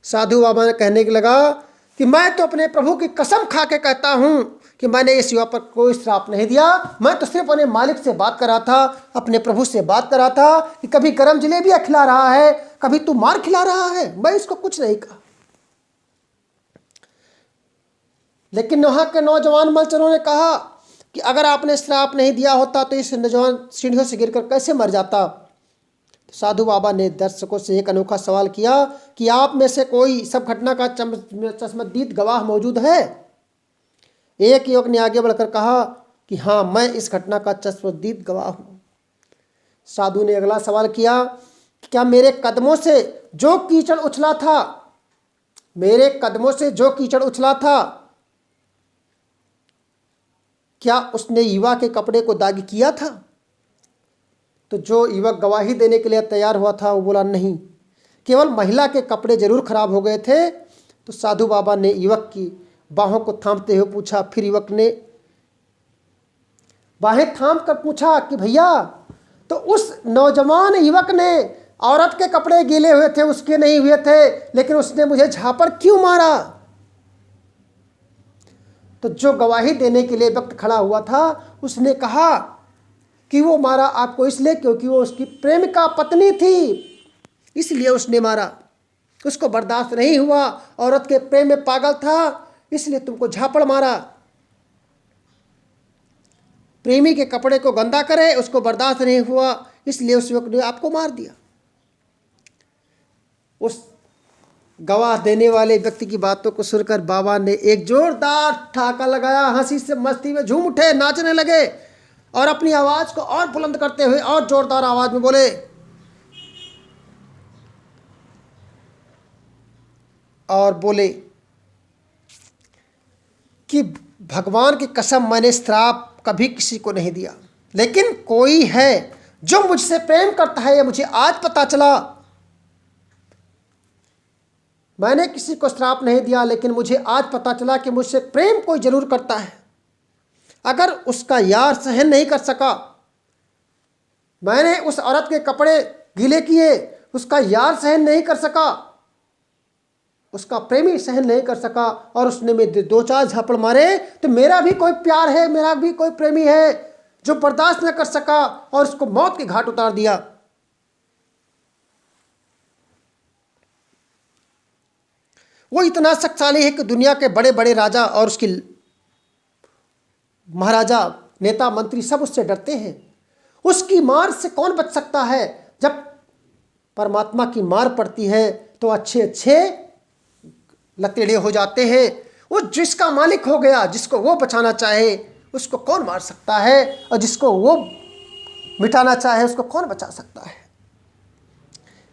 साधु बाबा ने कहने लगा कि मैं तो अपने प्रभु की कसम खा के कहता हूँ कि मैंने इस युवा पर कोई श्राप नहीं दिया। मैं तो सिर्फ अपने मालिक से बात कर रहा था, अपने प्रभु से बात कर रहा था कि कभी गर्म जलेबियाँ खिला रहा है, कभी तू मार खिला रहा है, मैं इसको कुछ नहीं कहा। लेकिन वहाँ के नौजवान मलचरों ने कहा कि अगर आपने श्राप नहीं दिया होता तो इस नौजवान सीढ़ियों से गिरकर कैसे मर जाता। तो साधु बाबा ने दर्शकों से एक अनोखा सवाल किया कि आप में से कोई सब घटना का चश्मदीद गवाह मौजूद है। एक युवक ने आगे बढ़कर कहा कि हाँ, मैं इस घटना का चश्मदीद गवाह हूँ। साधु ने अगला सवाल किया कि क्या मेरे कदमों से जो कीचड़ उछला था, मेरे कदमों से जो कीचड़ उछला था, क्या उसने युवा के कपड़े को दागी किया था। तो जो युवक गवाही देने के लिए तैयार हुआ था वो बोला नहीं, केवल महिला के कपड़े जरूर खराब हो गए थे। तो साधु बाबा ने युवक की बाहों को थामते हुए पूछा। फिर युवक ने बाहें थाम कर पूछा कि भैया, तो उस नौजवान युवक ने औरत के कपड़े गीले हुए थे, उसके नहीं हुए थे, लेकिन उसने मुझे झापड़ क्यों मारा। तो जो गवाही देने के लिए वक्त खड़ा हुआ था उसने कहा कि वो मारा आपको इसलिए क्योंकि वो उसकी प्रेमिका पत्नी थी, इसलिए उसने मारा। उसको बर्दाश्त नहीं हुआ, औरत के प्रेम में पागल था, इसलिए तुमको झापड़ मारा। प्रेमी के कपड़े को गंदा करे, उसको बर्दाश्त नहीं हुआ, इसलिए उस युवक ने आपको मार दिया। उस गवाह देने वाले व्यक्ति की बातों को सुनकर बाबा ने एक जोरदार ठहाका लगाया, हंसी से मस्ती में झूम उठे, नाचने लगे और अपनी आवाज को और बुलंद करते हुए और जोरदार आवाज में बोले कि भगवान की कसम, मैंने श्राप कभी किसी को नहीं दिया, लेकिन कोई है जो मुझसे प्रेम करता है, ये मुझे आज पता चला। मैंने किसी को श्राप नहीं दिया, लेकिन मुझे आज पता चला कि मुझसे प्रेम कोई जरूर करता है। अगर उसका यार सहन नहीं कर सका, मैंने उस औरत के कपड़े गीले किए, उसका यार सहन नहीं कर सका, उसका प्रेमी सहन नहीं कर सका और उसने मेरे 2-4 झापड़ मारे, तो मेरा भी कोई प्यार है, मेरा भी कोई प्रेमी है जो बर्दाश्त न कर सका और उसको मौत के घाट उतार दिया। वो इतना शक्तिशाली है कि दुनिया के बड़े बड़े राजा और उसकी महाराजा, नेता, मंत्री सब उससे डरते हैं। उसकी मार से कौन बच सकता है? जब परमात्मा की मार पड़ती है तो अच्छे अच्छे लतेड़े हो जाते हैं। वो जिसका मालिक हो गया, जिसको वो बचाना चाहे उसको कौन मार सकता है, और जिसको वो मिटाना चाहे उसको कौन बचा सकता है?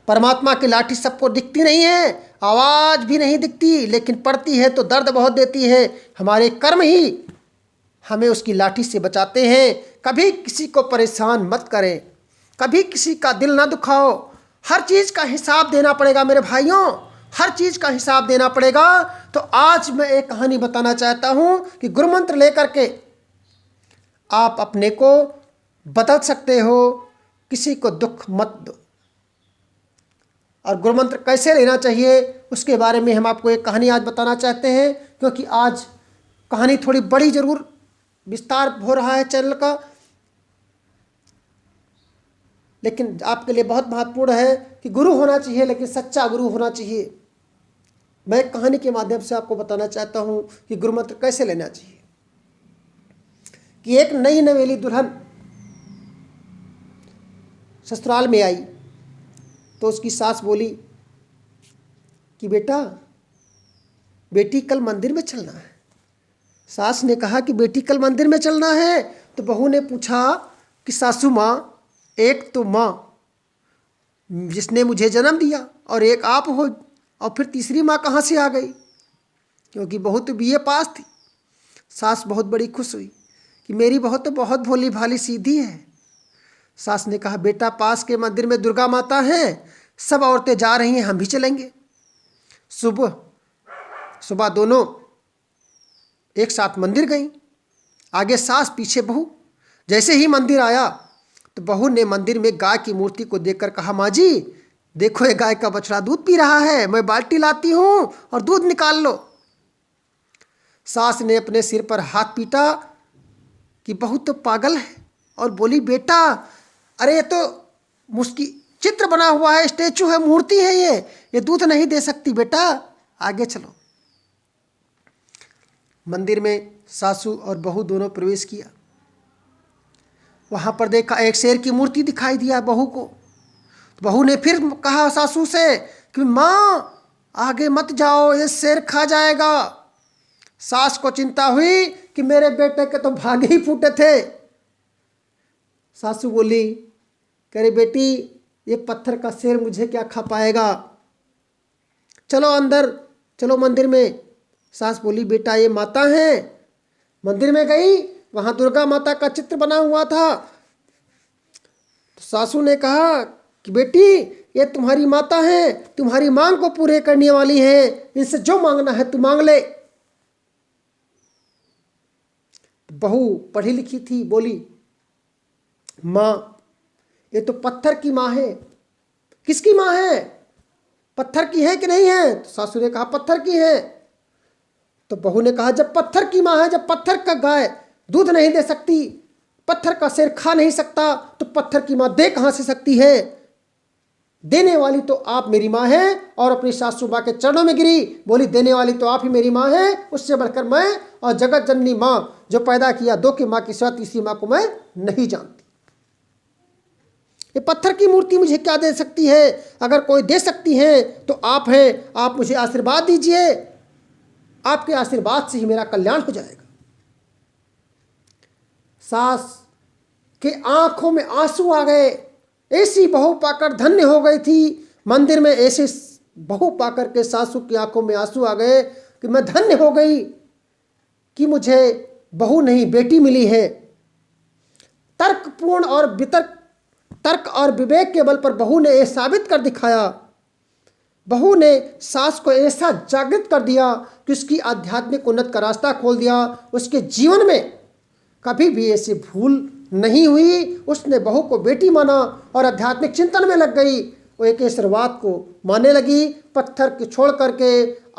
परमात्मा की लाठी सबको दिखती नहीं है, आवाज भी नहीं दिखती, लेकिन पड़ती है तो दर्द बहुत देती है। हमारे कर्म ही हमें उसकी लाठी से बचाते हैं। कभी किसी को परेशान मत करें, कभी किसी का दिल ना दुखाओ। हर चीज़ का हिसाब देना पड़ेगा मेरे भाइयों, हर चीज़ का हिसाब देना पड़ेगा। तो आज मैं एक कहानी बताना चाहता हूँ कि गुरु मंत्र लेकर के आप अपने को बदल सकते हो, किसी को दुख मत दो। और गुरु मंत्र कैसे लेना चाहिए उसके बारे में हम आपको एक कहानी आज बताना चाहते हैं, क्योंकि आज कहानी थोड़ी बड़ी जरूर विस्तार हो रहा है चैनल का, लेकिन आपके लिए बहुत महत्वपूर्ण है कि गुरु होना चाहिए, लेकिन सच्चा गुरु होना चाहिए। मैं एक कहानी के माध्यम से आपको बताना चाहता हूं कि गुरु मंत्र कैसे लेना चाहिए। कि एक नई नवेली दुल्हन ससुराल में आई तो उसकी सास बोली कि बेटा, बेटी कल मंदिर में चलना है। सास ने कहा कि बेटी कल मंदिर में चलना है, तो बहू ने पूछा कि सासू माँ, एक तो माँ जिसने मुझे जन्म दिया और एक आप हो, और फिर तीसरी माँ कहाँ से आ गई? क्योंकि बहू तो बीए पास थी। सास बहुत बड़ी खुश हुई कि मेरी बहू तो बहुत भोली भाली सीधी है। सास ने कहा बेटा, पास के मंदिर में दुर्गा माता हैं, सब औरतें जा रही हैं, हम भी चलेंगे। सुबह सुबह दोनों एक साथ मंदिर गई, आगे सास पीछे बहू। जैसे ही मंदिर आया तो बहू ने मंदिर में गाय की मूर्ति को देखकर कहा, माँ जी देखो, ये गाय का बछड़ा दूध पी रहा है, मैं बाल्टी लाती हूँ और दूध निकाल लो। सास ने अपने सिर पर हाथ पीटा कि बहू तो पागल है, और बोली बेटा, अरे ये तो मुस्की चित्र बना हुआ है, स्टेचू है, मूर्ति है, ये दूध नहीं दे सकती बेटा, आगे चलो। मंदिर में सासू और बहू दोनों प्रवेश किया। वहां पर देखा एक शेर की मूर्ति दिखाई दिया बहू को। बहू ने फिर कहा सासू से कि माँ आगे मत जाओ, ये शेर खा जाएगा। सास को चिंता हुई कि मेरे बेटे के तो भागे ही फूटे थे। सासू बोली, कह रही बेटी, ये पत्थर का शेर मुझे क्या खा पाएगा, चलो अंदर, चलो मंदिर में। सास बोली बेटा, ये माता है। मंदिर में गई, वहां दुर्गा माता का चित्र बना हुआ था। तो सासू ने कहा कि बेटी, ये तुम्हारी माता है, तुम्हारी मांग को पूरे करने वाली है, इनसे जो मांगना है तू मांग ले। बहू पढ़ी लिखी थी, बोली माँ, ये तो पत्थर की माँ है। किसकी माँ है? पत्थर की है कि नहीं है? तो सासू ने कहा पत्थर की है। तो बहू ने कहा जब पत्थर की माँ है, जब पत्थर का गाय दूध नहीं दे सकती, पत्थर का शेर खा नहीं सकता, तो पत्थर की माँ दे कहाँ से सकती है? देने वाली तो आप मेरी माँ है। और अपनी सासू माँ के चरणों में गिरी, बोली देने वाली तो आप ही मेरी माँ है, उससे बढ़कर मैं और जगत जननी माँ जो पैदा किया दो की माँ की सिवा तीसरी माँ को मैं नहीं जानती। ये पत्थर की मूर्ति मुझे क्या दे सकती है? अगर कोई दे सकती है तो आप हैं, आप मुझे आशीर्वाद दीजिए, आपके आशीर्वाद से ही मेरा कल्याण हो जाएगा। सास के आंखों में आंसू आ गए। ऐसी बहू पाकर धन्य हो गई थी। मंदिर में ऐसे बहू पाकर के सासू की आंखों में आंसू आ गए कि मैं धन्य हो गई कि मुझे बहू नहीं बेटी मिली है। तर्कपूर्ण और तर्क और विवेक के बल पर बहू ने यह साबित कर दिखाया बहू ने सास को ऐसा जागृत कर दिया कि उसकी आध्यात्मिक उन्नत का रास्ता खोल दिया। उसके जीवन में कभी भी ऐसी भूल नहीं हुई। उसने बहू को बेटी माना और आध्यात्मिक चिंतन में लग गई। वो एक ईश्वरवाद को मानने लगी, पत्थर को छोड़ करके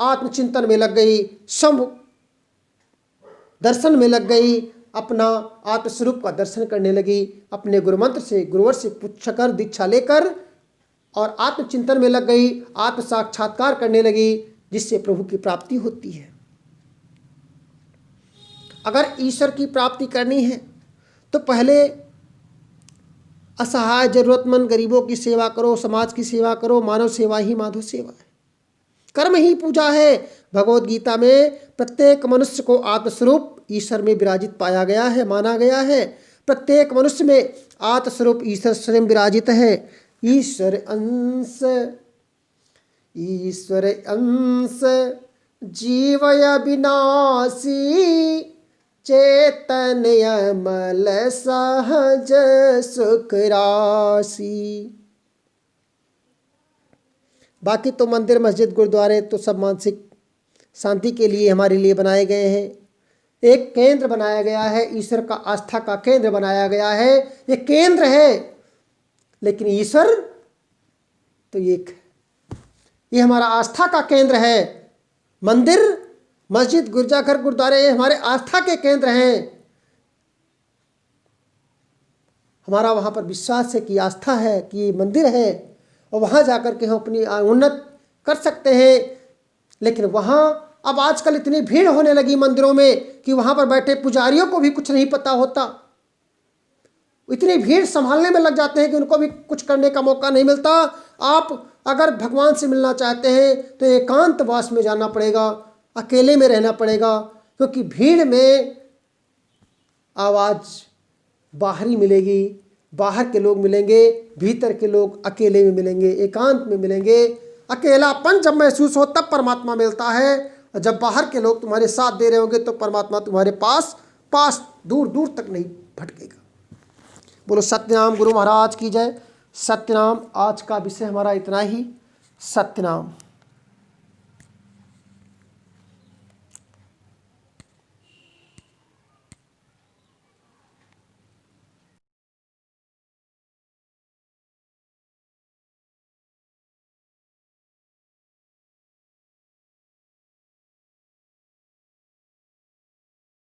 आत्मचिंतन में लग गई, सम दर्शन में लग गई, अपना आत्मस्वरूप का दर्शन करने लगी। अपने गुरुमंत्र से, गुरुवर से पूछकर, दीक्षा लेकर और आत्मचिंतन में लग गई, आत्म साक्षात्कार करने लगी, जिससे प्रभु की प्राप्ति होती है। अगर ईश्वर की प्राप्ति करनी है तो पहले असहाय जरूरतमंद गरीबों की सेवा करो, समाज की सेवा करो। मानव सेवा ही माधव सेवा है, कर्म ही पूजा है। भगवत गीता में प्रत्येक मनुष्य को आत्मस्वरूप ईश्वर में विराजित पाया गया है, माना गया है। प्रत्येक मनुष्य में आत्मस्वरूप ईश्वर स्वयं विराजित है। ईश्वर अंश जीवय विनाशी, चैतन्य अमल सहज सुख राशि। बाकी तो मंदिर, मस्जिद, गुरुद्वारे तो सब मानसिक शांति के लिए हमारे लिए बनाए गए हैं। एक केंद्र बनाया गया है, ईश्वर का आस्था का केंद्र बनाया गया है। ये केंद्र है, लेकिन ईश्वर तो एक है। ये हमारा आस्था का केंद्र है। मंदिर, मस्जिद, गिरजाघर, गुरुद्वारे ये हमारे आस्था के केंद्र हैं। हमारा वहाँ पर विश्वास है कि आस्था है कि ये मंदिर है और वहाँ जाकर के हम अपनी उन्नत कर सकते हैं। लेकिन वहाँ अब आजकल इतनी भीड़ होने लगी मंदिरों में कि वहाँ पर बैठे पुजारियों को भी कुछ नहीं पता होता। इतनी भीड़ संभालने में लग जाते हैं कि उनको भी कुछ करने का मौका नहीं मिलता। आप अगर भगवान से मिलना चाहते हैं तो एकांतवास में जाना पड़ेगा, अकेले में रहना पड़ेगा, क्योंकि भीड़ में आवाज़ बाहरी मिलेगी, बाहर के लोग मिलेंगे, भीतर के लोग अकेले में मिलेंगे, एकांत में मिलेंगे। अकेलापन जब महसूस हो तब परमात्मा मिलता है, और जब बाहर के लोग तुम्हारे साथ दे रहे होंगे तो परमात्मा तुम्हारे पास दूर दूर तक नहीं भटकेगा। बोलो सत्यनाम गुरु महाराज की जय। सत्यनाम। आज का विषय हमारा इतना ही। सत्यनाम।